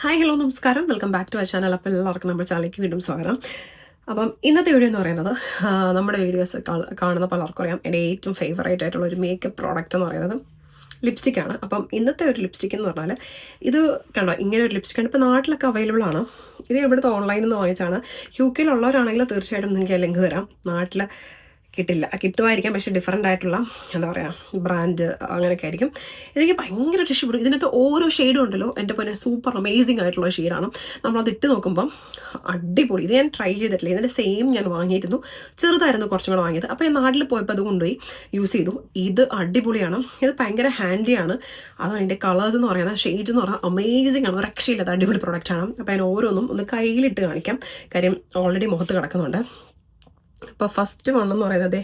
Hi hello നമസ്കാരം, welcome back to our channel. അപ്പോൾ എല്ലാവർക്കും നമ്മുടെ ചാനലിലേക്ക് വീണ്ടും സ്വാഗതം. അപ്പം ഇന്നത്തെ വീഡിയോ എന്ന് പറയുന്നത് നമ്മുടെ വീഡിയോസ് കാണുന്ന പലർക്കും അറിയാം, എൻ്റെ ഏറ്റവും ഫേവറേറ്റ് ആയിട്ടുള്ള ഒരു മേക്കപ്പ് പ്രോഡക്റ്റ് എന്ന് പറയുന്നത് ലിപ്സ്റ്റിക്കാണ്. അപ്പം ഇന്നത്തെ ഒരു ലിപ്സ്റ്റിക് എന്ന് പറഞ്ഞാൽ ഇത് കണ്ടോ, ഇങ്ങനെ ഒരു ലിപ്സ്റ്റിക്കാണ് ഇപ്പോൾ നാട്ടിലൊക്കെ അവൈലബിൾ ആണ്. ഇത് ഇവിടുത്തെ ഓൺലൈനിൽ നിന്ന് വാങ്ങിച്ചാണ്. UK ഉള്ളവരാണെങ്കിൽ തീർച്ചയായിട്ടും നിങ്ങൾക്ക് ലിങ്ക് തരാം. നാട്ടിൽ കിട്ടുമായിരിക്കാം, പക്ഷേ ഡിഫറെൻ്റ് ആയിട്ടുള്ള എന്താ പറയുക ബ്രാൻഡ് അങ്ങനെയൊക്കെ ആയിരിക്കും. എനിക്ക് ഭയങ്കര ഇഷ്ടപ്പെടും. ഇതിനകത്ത് ഓരോ ഷെയ്ഡും ഉണ്ടല്ലോ, എൻ്റെ പോലെ സൂപ്പർ അമേസിങ് ആയിട്ടുള്ള ഷെയ്ഡാണ്. നമ്മളത് ഇട്ട് നോക്കുമ്പം അടിപൊളി. ഇത് ഞാൻ ട്രൈ ചെയ്തിട്ടില്ല, ഇതിൻ്റെ സെയിം ഞാൻ വാങ്ങിയിരുന്നു. ചെറുതായിരുന്നു കുറച്ചും കൂടെ വാങ്ങിയത്. അപ്പോൾ ഞാൻ നാട്ടിൽ പോയപ്പോൾ അത് കൊണ്ടുപോയി യൂസ് ചെയ്തു. ഇത് അടിപൊളിയാണ്. ഇത് ഭയങ്കര ഹാൻഡിയാണ്. അതുകൊണ്ട് ഇതിൻ്റെ കളേഴ്സ് എന്ന് പറയുന്നത്, ഷെയ്ഡ്സ് എന്ന് പറഞ്ഞാൽ അമേസിങ് ആണ്. ഒരു രക്ഷയില്ലാത്ത അടിപൊളി പ്രൊഡക്റ്റാണ്. അപ്പോൾ ഞാൻ ഓരോന്നും ഒന്ന് കയ്യിലിട്ട് കാണിക്കാം, കാര്യം ഓൾറെഡി മുഖത്ത് കിടക്കുന്നുണ്ട്. അപ്പോൾ ഫസ്റ്റ് വൺ എന്ന് പറയുന്നത്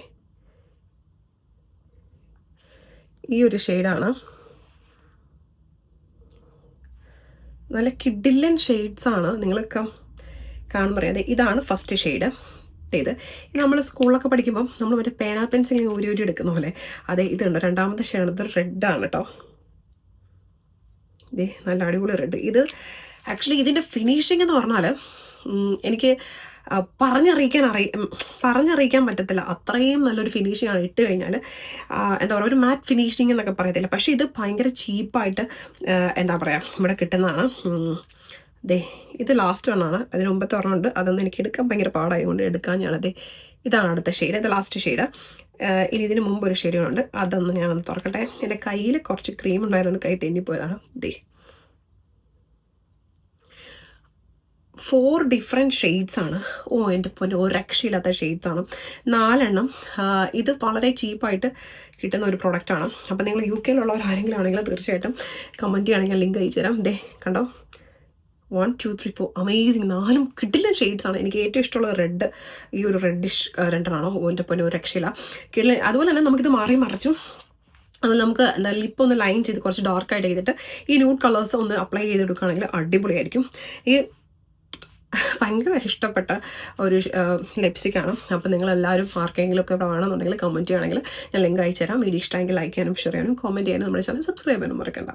ഈ ഒരു ഷെയ്ഡാണ്. നല്ല കിഡില്ലൻ ഷെയ്ഡ്സ് ആണ്. നിങ്ങൾക്ക് കാണുമ്പോൾ അറിയാതെ ഇതാണ് ഫസ്റ്റ് ഷെയ്ഡ്. ഇത് നമ്മൾ സ്കൂളിലൊക്കെ പഠിക്കുമ്പം നമ്മൾ മറ്റേ പേന പെൻസിൽ ഊരി എടുക്കുന്ന പോലെ അതെ ഇതുണ്ട്. രണ്ടാമത്തെ ഷെയ്ഡ് ഇത് റെഡാണ് കേട്ടോ. ഇതേ നല്ല അടിപൊളി റെഡ്. ഇത് ആക്ച്വലി ഇതിൻ്റെ ഫിനിഷിംഗ് എന്ന് പറഞ്ഞാൽ എനിക്ക് പറഞ്ഞറിയിക്കാൻ പറ്റത്തില്ല. അത്രയും നല്ലൊരു ഫിനിഷിംഗ് ആണ്. ഇട്ട് കഴിഞ്ഞാൽ എന്താ പറയുക, ഒരു മാറ്റ് ഫിനിഷിംഗ് എന്നൊക്കെ പറയത്തില്ല, പക്ഷേ ഇത് ഭയങ്കര ചീപ്പായിട്ട് എന്താ പറയുക ഇവിടെ കിട്ടുന്നതാണ്. ഇത് ലാസ്റ്റ് ഒന്നാണ്. അതിന് മുമ്പത്തെ ഒരെണ്ണമുണ്ട്, അതൊന്നും എനിക്ക് എടുക്കാൻ ഭയങ്കര പാടായതുകൊണ്ട് എടുക്കാൻ ഞാനത്. ഇതാണ് അടുത്ത ഷെയ്ഡ്, ഇത് ലാസ്റ്റ് ഷെയ്ഡ്. ഇനി ഇതിന് മുമ്പ് ഒരു ഷെയ്ഡുണ്ട്, അതൊന്ന് ഞാനൊന്ന് തുറക്കട്ടെ. എൻ്റെ കയ്യിൽ കുറച്ച് ക്രീം ഉണ്ടായതുകൊണ്ട് കൈ തെന്നിപ്പോയതാണ്. 4 ഡിഫറെൻറ്റ് ഷെയ്ഡ്സ് ആണ്. എൻ്റെ പൊന്നെ, ഒരു രക്ഷയില്ലാത്ത ഷെയ്ഡ്സ് ആണ്. 4 എണ്ണം. ഇത് വളരെ ചീപ്പായിട്ട് കിട്ടുന്ന ഒരു പ്രൊഡക്റ്റാണ്. അപ്പോൾ നിങ്ങൾ UK ആരെങ്കിലും ആണെങ്കിൽ തീർച്ചയായിട്ടും കമൻറ്റ് ചെയ്യുകയാണെങ്കിൽ ലിങ്ക് അയച്ചു തരാം. കണ്ടോ, 1 2 3 4 അമേസിങ് 4 കിട്ടില്ല ഷെയ്ഡ്സ് ആണ്. എനിക്ക് ഏറ്റവും ഇഷ്ടമുള്ള റെഡ്, ഈ ഒരു റെഡിഷ് രണ്ടെണ്ണമാണോ. എൻ്റെ പൊന്നെ, ഒരു രക്ഷയില്ല കിട്ടില്ല. അതുപോലെ തന്നെ നമുക്കിത് മറിച്ചു അത് നമുക്ക് എന്താ ലിപ്പ് ഒന്ന് ലൈൻ ചെയ്ത് കുറച്ച് ഡാർക്കായിട്ട് ചെയ്തിട്ട് ഈ ന്യൂഡ് കളേഴ്സ് ഒന്ന് അപ്ലൈ ചെയ്തെടുക്കുകയാണെങ്കിൽ അടിപൊളിയായിരിക്കും. ഈ ഭയങ്കര ഇഷ്ടപ്പെട്ട ഒരു ലിപ്സ്റ്റിക്കാണ്. അപ്പോൾ നിങ്ങളെല്ലാവരും ആർക്കെങ്കിലും ഒക്കെ ഇവിടെ വേണമെന്നുണ്ടെങ്കിൽ കമൻറ്റ് ചെയ്യുകയാണെങ്കിൽ ഞാൻ ലിങ്ക് അയച്ചു തരാം. വീഡിയോ ഇഷ്ടമെങ്കിൽ ലൈക്ക് ചെയ്യാനും ഷെയർ ചെയ്യാനും കമൻറ്റ് ചെയ്യാനും നമ്മുടെ ചാനൽ സബ്സ്ക്രൈബ് ചെയ്യാനും മറക്കണ്ട.